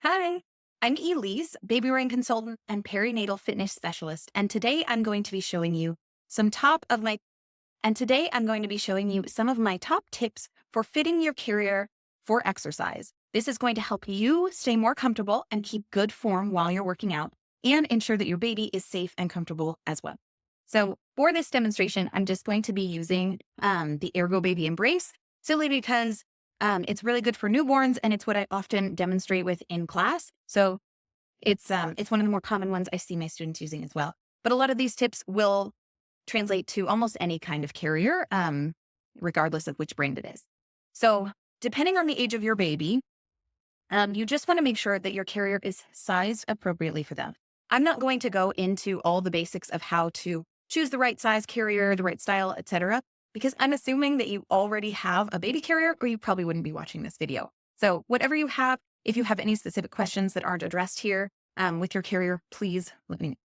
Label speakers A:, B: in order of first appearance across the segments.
A: Hi, I'm Elise, baby wearing consultant and perinatal fitness specialist, and today I'm going to be showing you some top of my and today I'm going to be showing you some of my top tips for fitting your carrier for exercise. This is going to help you stay more comfortable and keep good form while you're working out and ensure that your baby is safe and comfortable as well. So for this demonstration, I'm just going to be using the Ergo Baby Embrace, simply because it's really good for newborns, and it's what I often demonstrate with in class. So it's one of the more common ones I see my students using as well. But a lot of these tips will translate to almost any kind of carrier, regardless of which brand it is. So depending on the age of your baby, you just want to make sure that your carrier is sized appropriately for them. I'm not going to go into all the basics of how to choose the right size carrier, the right style, etc., because I'm assuming that you already have a baby carrier, or you probably wouldn't be watching this video. So whatever you have, if you have any specific questions that aren't addressed here with your carrier, please let me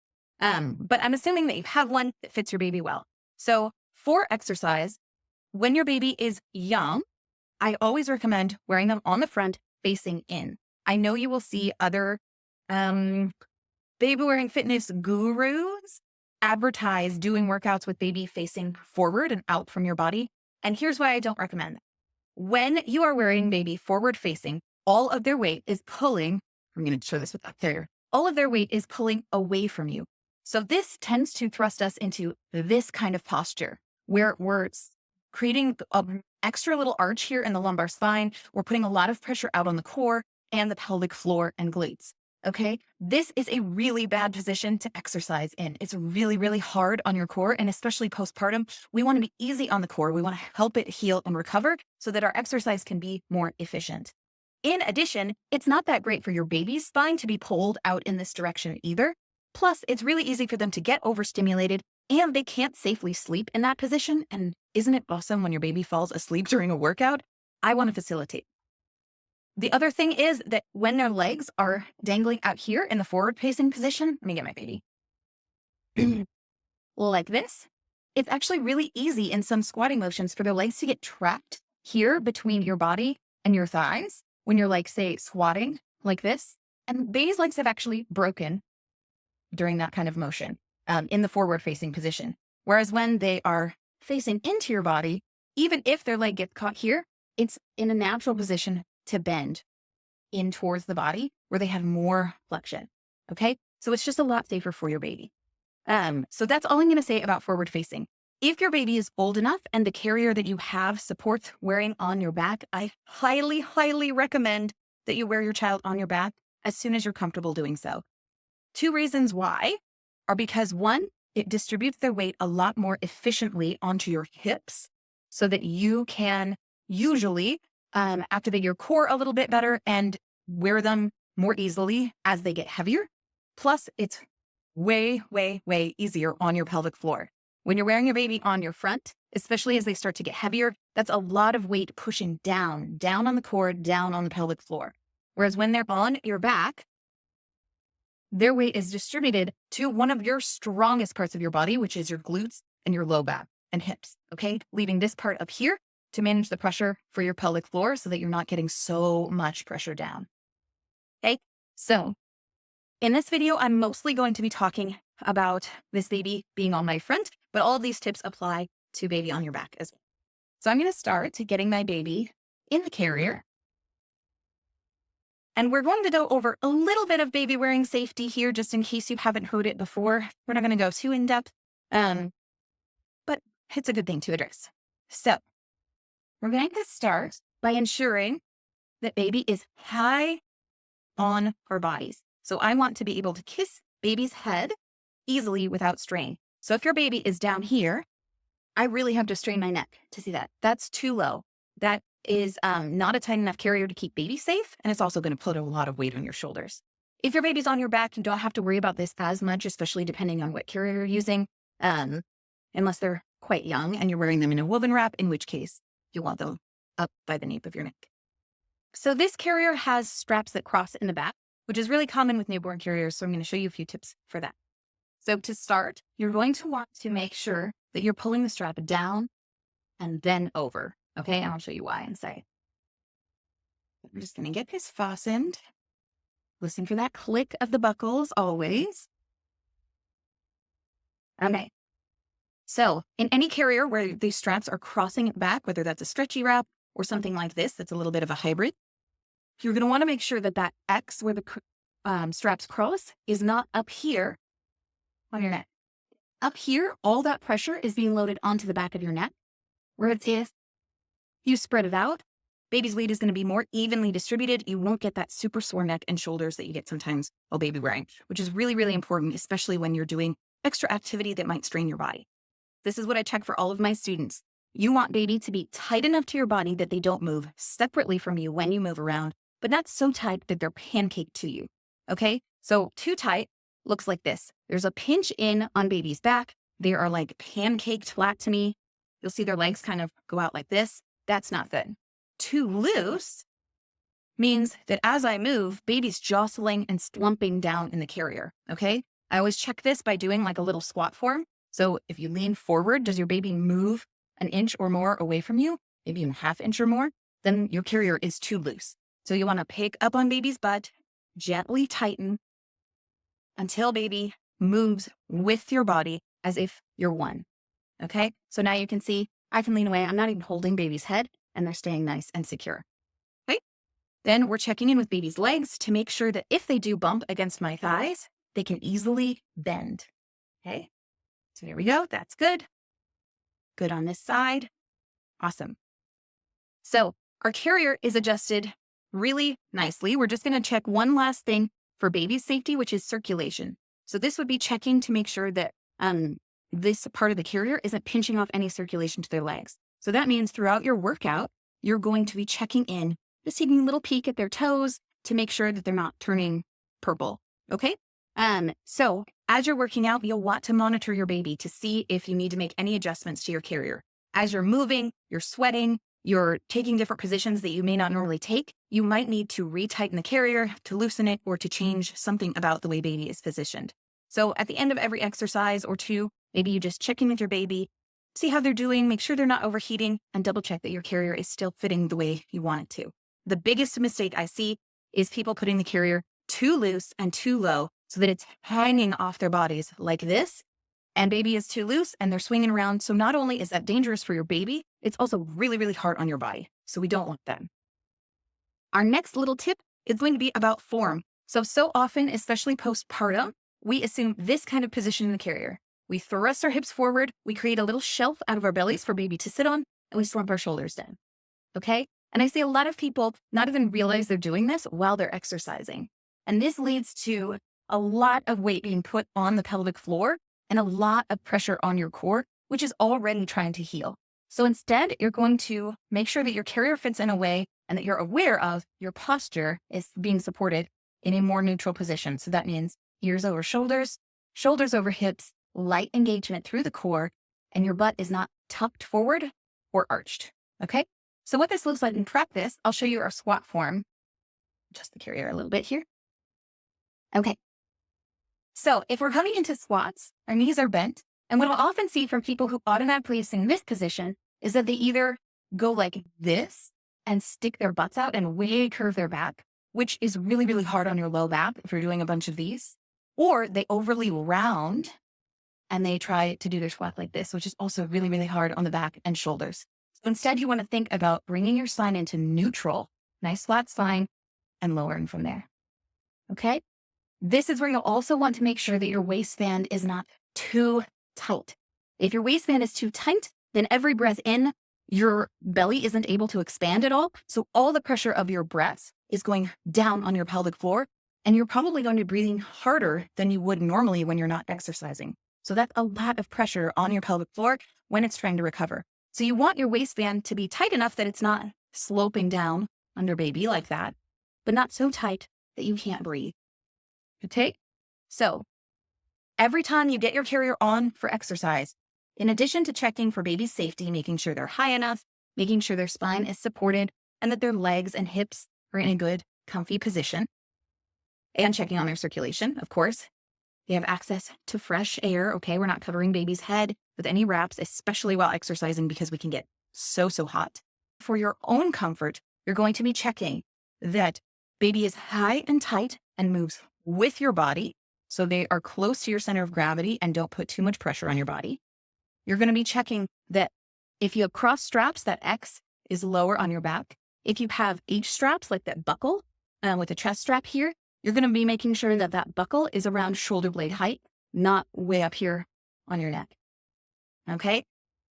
A: know. But I'm assuming that you have one that fits your baby well. So for exercise, when your baby is young, I always recommend wearing them on the front facing in. I know you will see other um, baby wearing fitness gurus advertise doing workouts with baby facing forward and out from your body. And here's why I don't recommend that. When you are wearing baby forward facing, all of their weight is pulling. I'm going to show this with that there. All of their weight is pulling away from you. So this tends to thrust us into this kind of posture where we're creating an extra little arch here in the lumbar spine. We're putting a lot of pressure out on the core and the pelvic floor and glutes. Okay. This is a really bad position to exercise in. It's really, really hard on your core, and especially postpartum. We want to be easy on the core. We want to help it heal and recover so that our exercise can be more efficient. In addition, it's not that great for your baby's spine to be pulled out in this direction either. Plus, it's really easy for them to get overstimulated, and they can't safely sleep in that position. And isn't it awesome when your baby falls asleep during a workout? I want to facilitate. The other thing is that when their legs are dangling out here in the forward facing position, let me get my baby, like this, it's actually really easy in some squatting motions for their legs to get trapped here between your body and your thighs when you're, like, say, squatting like this. And baby's legs have actually broken during that kind of motion in the forward facing position. Whereas when they are facing into your body, even if their leg gets caught here, it's in a natural position to bend in towards the body where they have more flexion. Okay. So it's just a lot safer for your baby. So that's all I'm going to say about forward facing. If your baby is old enough and the carrier that you have supports wearing on your back, I highly, highly recommend that you wear your child on your back as soon as you're comfortable doing so. Two reasons why are because, one, it distributes their weight a lot more efficiently onto your hips so that you can usually activate your core a little bit better and wear them more easily as they get heavier. Plus, it's way, way, way easier on your pelvic floor. When you're wearing your baby on your front, especially as they start to get heavier, that's a lot of weight pushing down on the core, down on the pelvic floor. Whereas when they're on your back, their weight is distributed to one of your strongest parts of your body, which is your glutes and your low back and hips. Okay. Leaving this part up here to manage the pressure for your pelvic floor so that you're not getting so much pressure down. Okay. So in this video, I'm mostly going to be talking about this baby being on my front, but all of these tips apply to baby on your back as well. So I'm going to start getting my baby in the carrier. And we're going to go over a little bit of baby wearing safety here, just in case you haven't heard it before. We're not going to go too in depth, but it's a good thing to address. So we're going to start by ensuring that baby is high on our bodies. So I want to be able to kiss baby's head easily without strain. So if your baby is down here, I really have to strain my neck to see that. That's too low. That is not a tight enough carrier to keep baby safe. And it's also going to put a lot of weight on your shoulders. If your baby's on your back, you don't have to worry about this as much, especially depending on what carrier you're using, unless they're quite young and you're wearing them in a woven wrap, in which case you want them up by the nape of your neck. So this carrier has straps that cross in the back, which is really common with newborn carriers. So I'm going to show you a few tips for that. So to start, you're going to want to make sure that you're pulling the strap down and then over. Okay, and I'll show you why in a second. I'm just going to get this fastened. Listen for that click of the buckles always. Okay. So in any carrier where these straps are crossing it back, whether that's a stretchy wrap or something like this, that's a little bit of a hybrid, you're going to want to make sure that that X where the straps cross is not up here on your neck. Up here, all that pressure is being loaded onto the back of your neck, where if you spread it out, baby's weight is going to be more evenly distributed. You won't get that super sore neck and shoulders that you get sometimes while baby wearing, which is really, really important, especially when you're doing extra activity that might strain your body. This is what I check for all of my students. You want baby to be tight enough to your body that they don't move separately from you when you move around, but not so tight that they're pancaked to you. Okay? So too tight looks like this. There's a pinch in on baby's back. They are like pancaked flat to me. You'll see their legs kind of go out like this. That's not good. Too loose means that as I move, baby's jostling and slumping down in the carrier. Okay? I always check this by doing like a little squat form. So if you lean forward, does your baby move an inch or more away from you? Maybe even a half inch or more? Then your carrier is too loose. So you want to pick up on baby's butt, gently tighten until baby moves with your body as if you're one. Okay? So now you can see I can lean away. I'm not even holding baby's head and they're staying nice and secure. Okay? Then we're checking in with baby's legs to make sure that if they do bump against my thighs, they can easily bend. Okay? So there we go. That's good. Good on this side. Awesome. So our carrier is adjusted really nicely. We're just going to check one last thing for baby's safety, which is circulation. So this would be checking to make sure that this part of the carrier isn't pinching off any circulation to their legs. So that means throughout your workout, you're going to be checking in, just taking a little peek at their toes to make sure that they're not turning purple. Okay? So as you're working out, you'll want to monitor your baby to see if you need to make any adjustments to your carrier. As you're moving, you're sweating, you're taking different positions that you may not normally take, you might need to retighten the carrier, to loosen it, or to change something about the way baby is positioned. So at the end of every exercise or two, maybe you just check in with your baby, see how they're doing, make sure they're not overheating, and double check that your carrier is still fitting the way you want it to. The biggest mistake I see is people putting the carrier too loose and too low so that it's hanging off their bodies like this, and baby is too loose and they're swinging around. So not only is that dangerous for your baby, it's also really, really hard on your body. So we don't want that. Our next little tip is going to be about form. So often, especially postpartum, we assume this kind of position in the carrier. We thrust our hips forward, we create a little shelf out of our bellies for baby to sit on, and we slump our shoulders down. Okay? And I see a lot of people not even realize they're doing this while they're exercising. And this leads to a lot of weight being put on the pelvic floor and a lot of pressure on your core, which is already trying to heal. So instead, you're going to make sure that your carrier fits in a way and that you're aware of your posture is being supported in a more neutral position. So that means ears over shoulders, shoulders over hips, light engagement through the core, and your butt is not tucked forward or arched. Okay? So what this looks like in practice, I'll show you our squat form. Adjust the carrier a little bit here. Okay. So if we're coming into squats, our knees are bent. And what I'll often see from people who automatically assume this position is that they either go like this and stick their butts out and way curve their back, which is really, really hard on your low back if you're doing a bunch of these, or they overly round and they try to do their squat like this, which is also really, really hard on the back and shoulders. So instead, you want to think about bringing your spine into neutral, nice flat spine, and lowering from there. Okay? This is where you'll also want to make sure that your waistband is not too tight. If your waistband is too tight, then every breath in, your belly isn't able to expand at all. So all the pressure of your breath is going down on your pelvic floor, and you're probably going to be breathing harder than you would normally when you're not exercising. So that's a lot of pressure on your pelvic floor when it's trying to recover. So you want your waistband to be tight enough that it's not sloping down under baby like that, but not so tight that you can't breathe. Okay? So every time you get your carrier on for exercise, in addition to checking for baby's safety, making sure they're high enough, making sure their spine is supported, and that their legs and hips are in a good, comfy position, and checking on their circulation, of course. They have access to fresh air, okay? We're not covering baby's head with any wraps, especially while exercising because we can get so hot. For your own comfort, you're going to be checking that baby is high and tight and moves with your body. So they are close to your center of gravity and don't put too much pressure on your body. You're going to be checking that if you have cross straps, that X is lower on your back. If you have H straps, like that buckle with a chest strap here, you're going to be making sure that that buckle is around shoulder blade height, not way up here on your neck. Okay.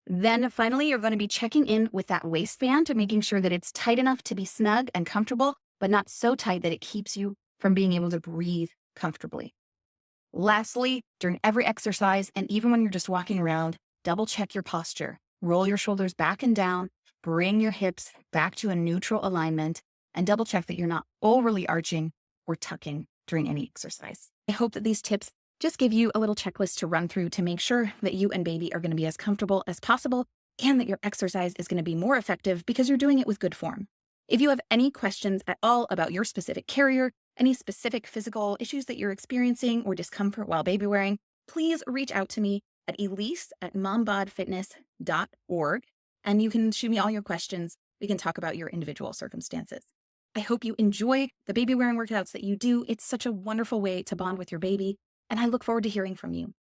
A: Then finally, you're going to be checking in with that waistband to making sure that it's tight enough to be snug and comfortable, but not so tight that it keeps you from being able to breathe comfortably. Lastly, during every exercise, and even when you're just walking around, double check your posture. Roll your shoulders back and down, bring your hips back to a neutral alignment, and double check that you're not overly arching or tucking during any exercise. I hope that these tips just give you a little checklist to run through to make sure that you and baby are going to be as comfortable as possible and that your exercise is going to be more effective because you're doing it with good form. If you have any questions at all about your specific carrier, any specific physical issues that you're experiencing or discomfort while baby wearing, please reach out to me at elise@mombodfitness.org, and you can shoot me all your questions. We can talk about your individual circumstances. I hope you enjoy the baby wearing workouts that you do. It's such a wonderful way to bond with your baby, and I look forward to hearing from you.